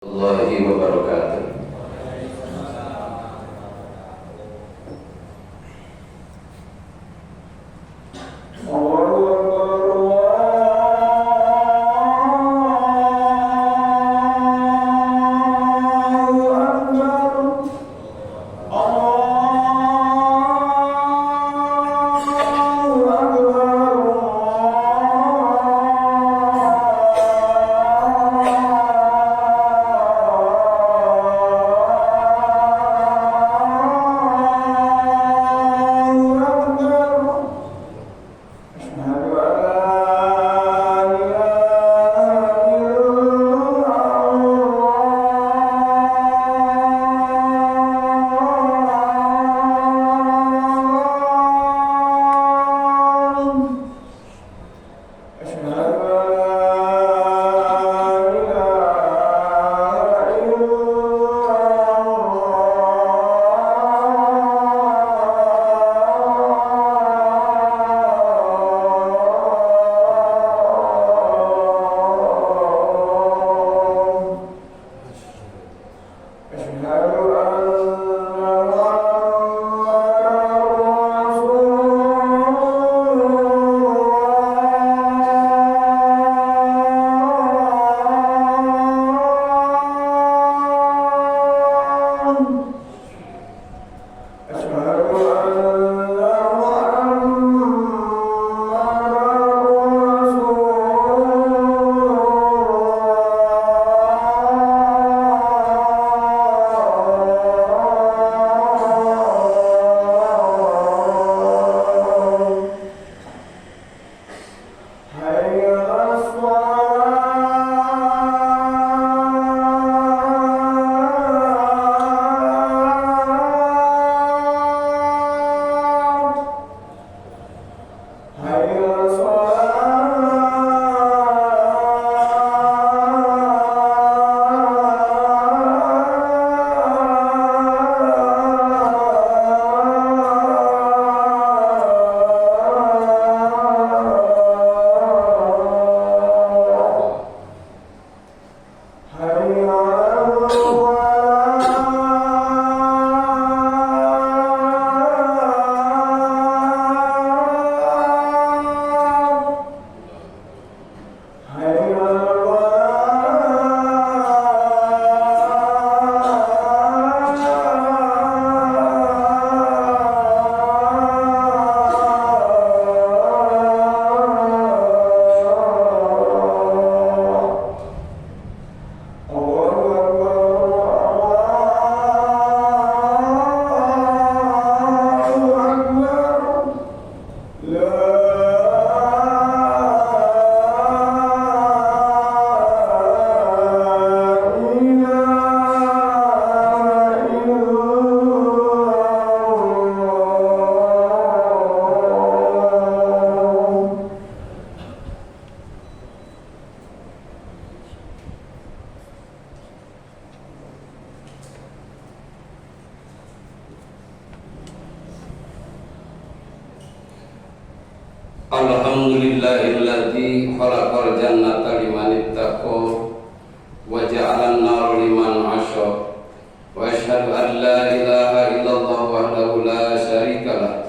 Warahmatullahi wabarakatuh. Alhamdulillahilladzi khalaqal jannata liman ittaqa wa ja'alan nar liman 'asha wa asyhadu an la ilaha illallah wahdahu la syarikalah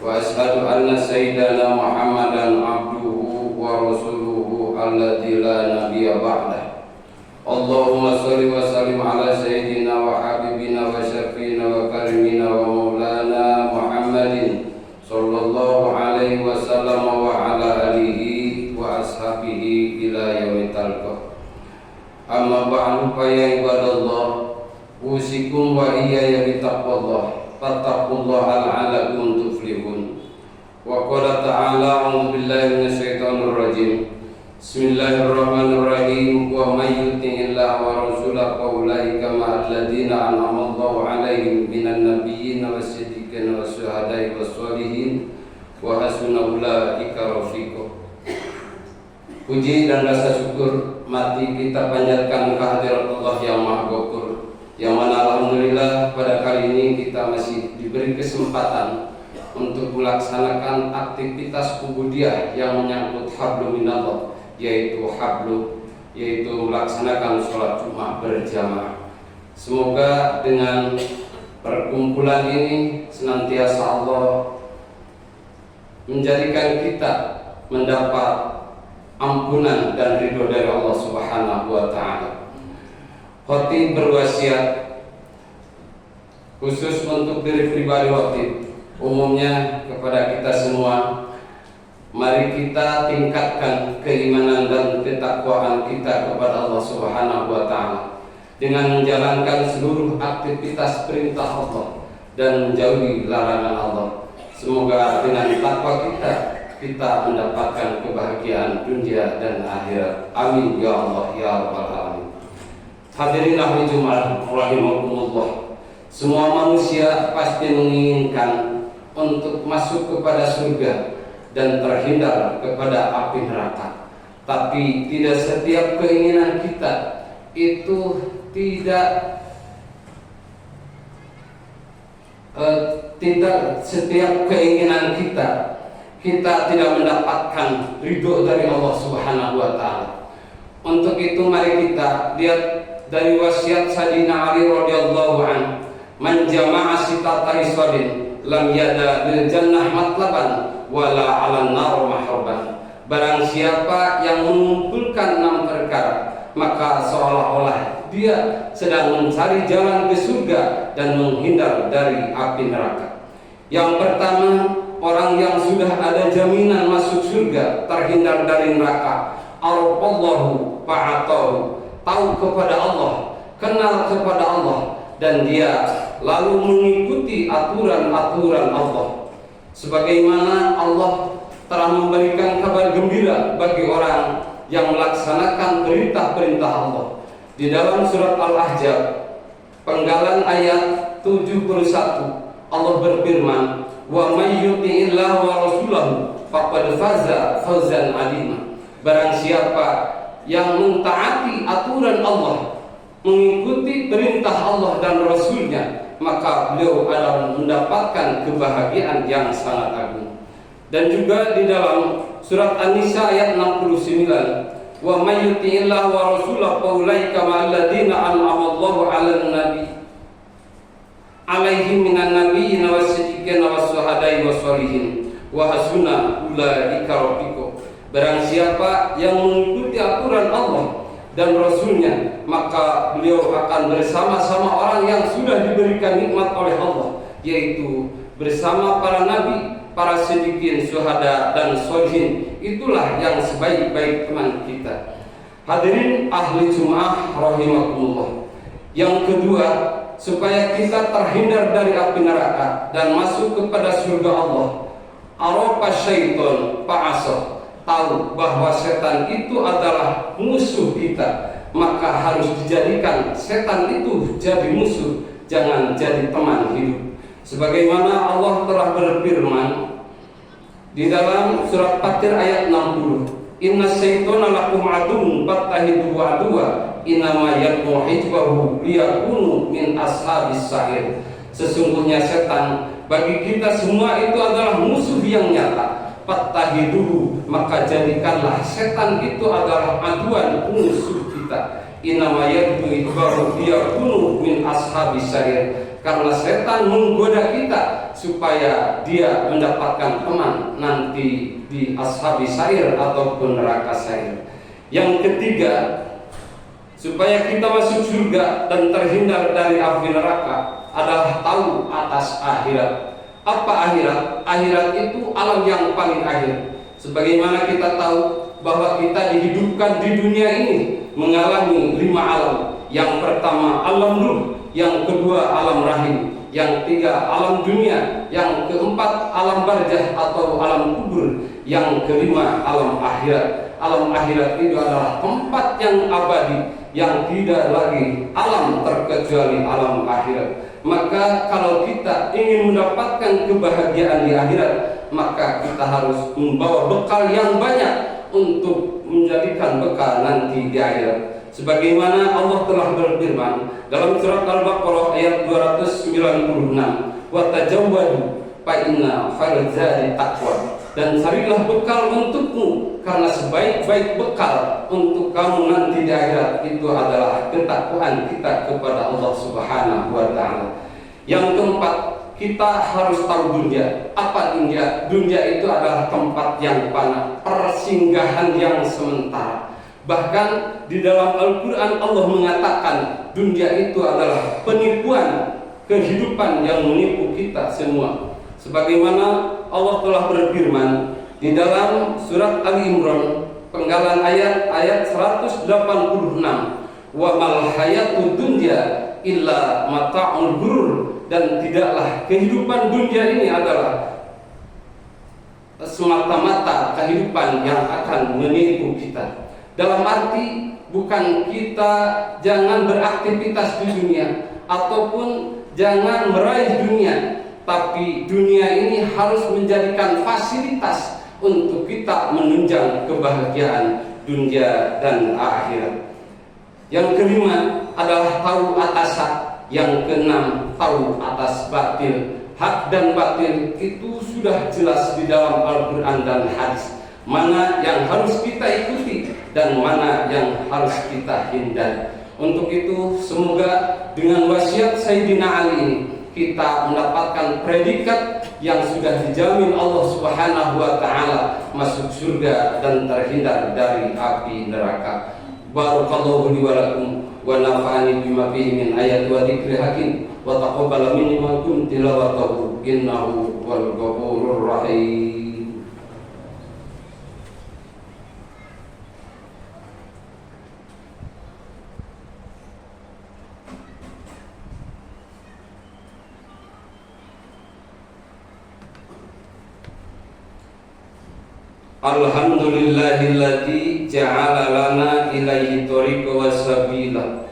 wa asyhadu anna sayyidana Muhammadan 'abduhu wa rasuluhu alladzi la nabiyya ba'dah. Allahumma shalli wa sallim ala sayyidina wa habibina wa syafiina wa karimina wa maulana Muhammadin sallallahu alaihi wasallam wa ala alihi wa ashabihi ila yaumil talqa. Amma ba'du fa ya ibadallah, usikum wa iyaya bitaqwallah, fattaqullaha la'allakum tuflihun. Wa qala ta'ala, a'udzu billahi minasyaitonir rajim. Bismillahirrahmanirrahim. Wa may yuti'illaha wa rasulahu fa ulaika ma'al ladzina an'ama Allahu 'alaihim minan nabiyyin was-siddiqin was-syuhada'i was-sholihin wa hasuna ulaika rafiqa. Puji dan rasa syukur mati kita panjatkan kehadirat Allah yang Maha Ghafur, yang mana alhamdulillah pada kali ini kita masih diberi kesempatan untuk melaksanakan aktivitas ubudiyah yang menyangkut hablum minallah, yaitu hablu yaitu melaksanakan sholat Jumat berjamaah. Semoga dengan perkumpulan ini senantiasa Allah menjadikan kita mendapat ampunan dan ridho dari Allah Subhanahu wa Ta'ala. Khatib berwasiat khusus untuk diri pribadi khatib, umumnya kepada kita semua. Mari kita tingkatkan keimanan dan ketakwaan kita kepada Allah Subhanahu wa Ta'ala dengan menjalankan seluruh aktivitas perintah Allah dan menjauhi larangan Allah. Semoga dengan takwa kita mendapatkan kebahagiaan dunia dan akhirat. Amin ya Allah ya rabbal alamin. Hadirin ahli Jumat rahimakumullah. Semua manusia pasti menginginkan untuk masuk kepada surga dan terhindar kepada api neraka. Tapi tidak setiap keinginan kita itu tidak setiap keinginan kita tidak mendapatkan ridho dari Allah Subhanahu wa Ta'ala. Untuk itu mari kita lihat dari wasiat Sayyidina Ali radhiyallahu anhu, man jama'a sitata hisadin lam yada bil jannah matlaban wala 'alan nar mahraban. Barang siapa yang mengumpulkan 6 perkara, maka seolah-olah dia sedang mencari jalan ke surga dan menghindar dari api neraka. Yang pertama, orang yang sudah ada jaminan masuk surga, terhindar dari neraka. Arafallahu fa'atahu, tahu kepada Allah, kenal kepada Allah, dan dia lalu mengikuti aturan-aturan Allah. Sebagaimana Allah telah memberikan kabar gembira bagi orang yang melaksanakan perintah-perintah Allah. Di dalam surat Al-Ahzab penggalan ayat 71, Allah berfirman, wa may yuti'illah wa rasulahu faqad faza fawzan 'azima. Barang siapa yang mentaati aturan Allah, mengikuti perintah Allah dan Rasulnya, maka beliau akan mendapatkan kebahagiaan yang sangat agung. Dan juga di dalam surat An-Nisa ayat 69, wa may yuti'illah wa rasulahu fa ulaika ma'al ladzina an'ama Allahu 'alan nabi alaihim minan nabiyyin was-siddiqin was-syuhada'i was-sholihin wa hasuna ulaika rafiqa. Barang siapa yang mengikuti aturan Allah dan Rasulnya, maka beliau akan bersama-sama orang yang sudah diberikan nikmat oleh Allah, yaitu bersama para nabi, para siddiqin, syuhada dan sholihin. Itulah yang sebaik-baik teman kita. Hadirin ahli Jumat rahimakumullah. Yang kedua, supaya kita terhindar dari api neraka dan masuk kepada surga Allah, arafa syaiton fa'asa, tahu bahwa setan itu adalah musuh kita, maka harus dijadikan setan itu jadi musuh, jangan jadi teman hidup. Sebagaimana Allah telah berfirman di dalam surat Fatir ayat 60, inna syaitona lakum aduwwun fattahiduhu aduwwa innama yad'u hizbahu liyakunu min ashabis sa'ir. Sesungguhnya setan bagi kita semua itu adalah musuh yang nyata. Fattahiduhu, maka jadikanlah setan itu adalah aduan musuh kita. Innama yad'u hizbahu liyakunu min ashabis sa'ir. Karena setan menggoda kita supaya dia mendapatkan teman nanti di ashabis sa'ir ataupun neraka sa'ir. Yang ketiga, supaya kita masuk surga dan terhindar dari api neraka adalah tahu atas akhirat. Apa akhirat? Akhirat itu alam yang paling akhir. Sebagaimana kita tahu bahwa kita dihidupkan di dunia ini mengalami 5 alam. Yang pertama alam ruh, yang kedua alam rahim, yang ketiga alam dunia, yang keempat alam barzah atau alam kubur, yang kelima alam akhirat. Alam akhirat itu adalah tempat yang abadi, yang tidak lagi alam terkecuali alam akhirat. Maka kalau kita ingin mendapatkan kebahagiaan di akhirat, maka kita harus membawa bekal yang banyak untuk menjadikan bekal nanti di akhirat. Sebagaimana Allah telah berfirman dalam surat Al-Baqarah ayat 296, wa tajawwadu fa inna khairaz zadi taqwa. dan carilah bekal untukmu, karena sebaik-baik bekal untuk kamu nanti di akhirat itu adalah ketakwaan kita kepada Allah Subhanahu wa Ta'ala. Yang keempat, kita harus tahu dunia. Apa dunia? Dunia itu adalah tempat yang fana, persinggahan yang sementara. Bahkan di dalam Al-Quran Allah mengatakan dunia itu adalah penipuan, kehidupan yang menipu kita semua. Sebagaimana Allah telah berfirman di dalam surat Ali Imran penggalan ayat 186, wa mal hayatud dunya illa mata'ul ghurur, dan tidaklah kehidupan dunia ini adalah semata-mata kehidupan yang akan menipu kita. Dalam arti bukan kita jangan beraktivitas di dunia ataupun jangan meraih dunia, tapi dunia ini harus menjadikan fasilitas untuk kita menunjang kebahagiaan dunia dan akhirat. Yang kelima adalah tahu atas hak. Yang keenam, tahu atas batil. Hak dan batil itu sudah jelas di dalam Al-Quran dan hadis. Mana yang harus kita ikuti dan mana yang harus kita hindari. Untuk itu semoga dengan wasiat Sayyidina Ali ini kita mendapatkan predikat yang sudah dijamin Allah Subhanahu wa Ta'ala masuk surga dan terhindar dari api neraka. Barakallahu li wa lakum wa nafa'ani bima fihi min ayati wa dzikri hakim wa taqabbal minni wa kum tilawatahu innahu wal ghafurur rahim. Alhamdulillahilladzi ja'ala lana ilaihi thariqa wa sabila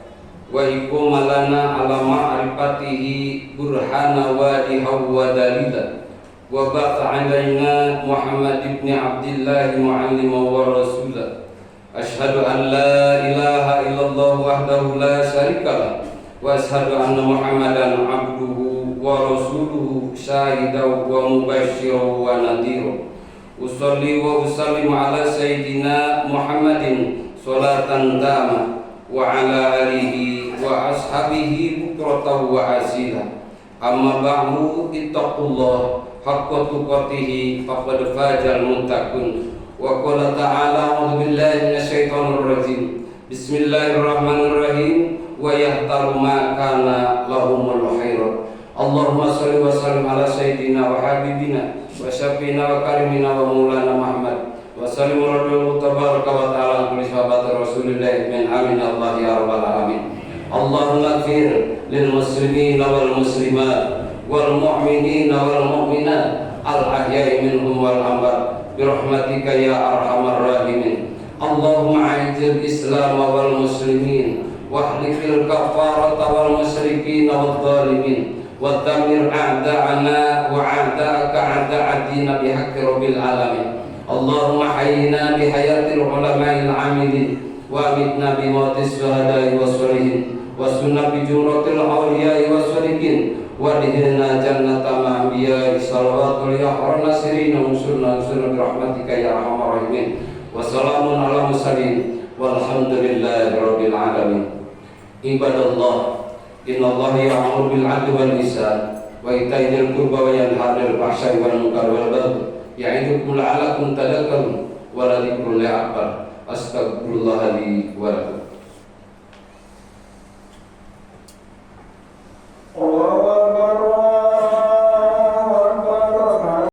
wa iqama lana ala ma'rifatihi burhana wa wa dalila wa baqa alaina Muhammad ibn Abdillah mu'allima wa rasula. Ashhadu an la ilaha illallah wahdahu la syarikalah wa ashhadu anna Muhammadan abduhu wa rasuluhu syahidan wa mubasysyiran wa nadhira. Usolli wa usallim ala Sayyidina Muhammadin salatan dama wa ala alihi wa ashabihi bukratan wa asila. Amma ba'du, ittaqullah haqqa tuqatih faqad fazal muttaqun. Wa qala ta'ala a'udzu billahi minasyaitonir rajim. Bismillahirrahmanirrahim. Wa yahtaru ma kana lahumul khairat. Allahumma shalli wa sallim ala Sayyidina wa habibina wa syafiina wa karimina wa maulana Muhammad wa sallim radhiyallahu tabaraka wa ta'ala kulli sahabati Rasulillah min amin Allah ya rabbal alamin. Allahumma ighfir lil muslimin wal muslimat wal mu'minin wal mu'minat al ahya'i minhum wal amwat bi rahmatika ya arhamar rahimin. Allahumma a'izil islam wal muslimin wa ahlikil kafarata wal musyrikin wal zalimin wa damir a'da'ana wa a'da'aka a'da'adina bihaqqi rabbil alamin. Allahumma hayyina bihayatil ulama'il amilin wa amitna bimautis syuhada'i wa sholihin wa sunna bi jumratil awliya'i wa sholihin wa dihilna jannata ma'anbiya'i salawatul yahran nasirin wa sunna bi rahmatika ya arhamar rahimin. Wa salamun ala mursalin walhamdulillahi rabbil alamin. Ibadallah, innallaha ya'muru bil 'adli wal ihsan wa ita'i dzil qurba wa yanha 'anil fahsya'i wal munkari wal baghi ya'idukum la'allakum tadhakkarun wa la dzikrullahi akbar. Astaghfirullah li wa lakum.